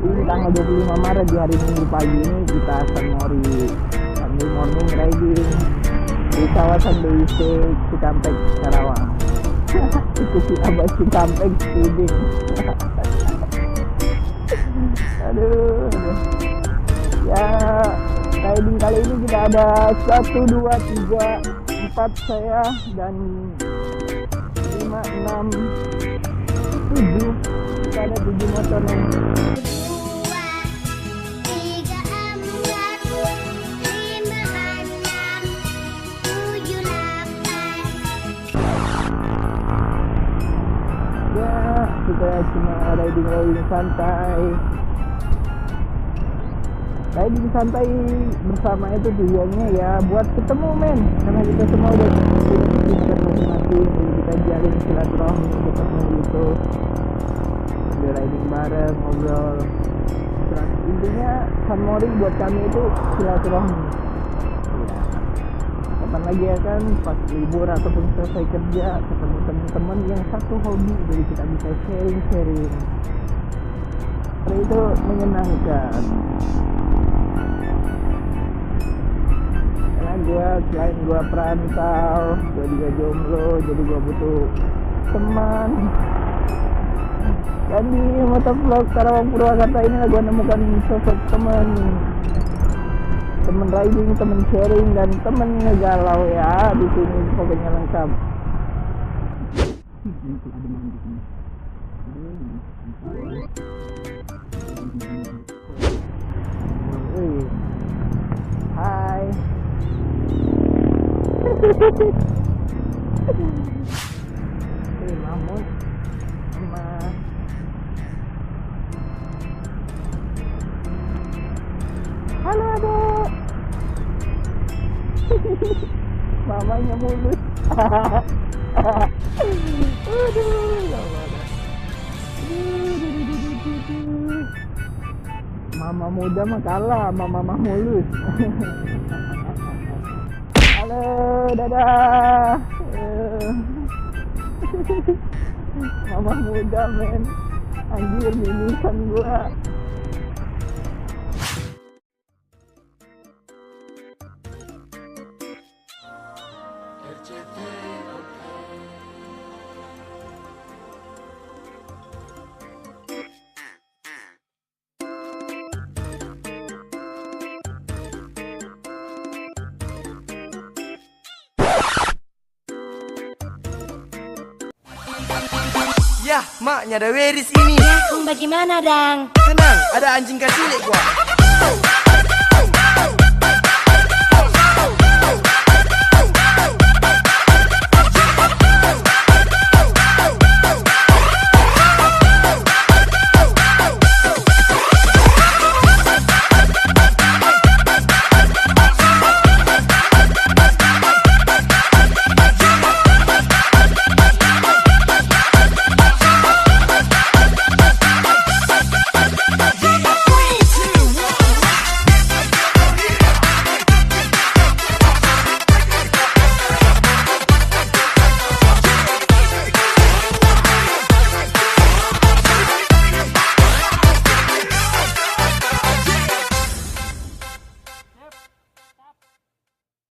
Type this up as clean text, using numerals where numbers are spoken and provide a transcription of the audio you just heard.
Ini tanggal 25 Maret di hari Minggu pagi ini kita akan Sunday morning riding di kawasan BIC Cikampek, Karawang. Ikuti Abah Cikampek speeding. aduh. Ya, riding kali ini kita ada 1, 2, 3, 4 saya dan 5, 6, 7. Kita ada 7 motor nih. Kita cuma riding santai. Riding santai bersama itu tujuannya ya buat ketemu men, karena kita semua udah punya kesibukan masing-masing, jadi kita jalin silaturahmi ketemu gitu, udah riding bareng, ngobrol. Terus intinya Sun Morning buat kami itu silaturahmi ya. Kapan lagi ya kan, pas libur ataupun selesai kerja ketemu teman-teman yang satu hobi, jadi kita bisa sharing. Itu menyenangkan. Karena selain gue perantau, gue juga jomblo, jadi gue butuh teman. Dan di motovlog Karawang Purwakarta ini gue nemukan sosok teman riding, teman sharing, dan teman ngegalau ya. Di sini pokoknya lengkap. Hai. Mahmud sama halo adek. Mamanya mulus. Mama muda mah kalah sama mama mulus. Halo, dadah. Mama muda men, anjir mimisan gua. Yah, maknya ada Weris ini. Bagaimana, Dang? Tenang, ada anjing kasilik gua.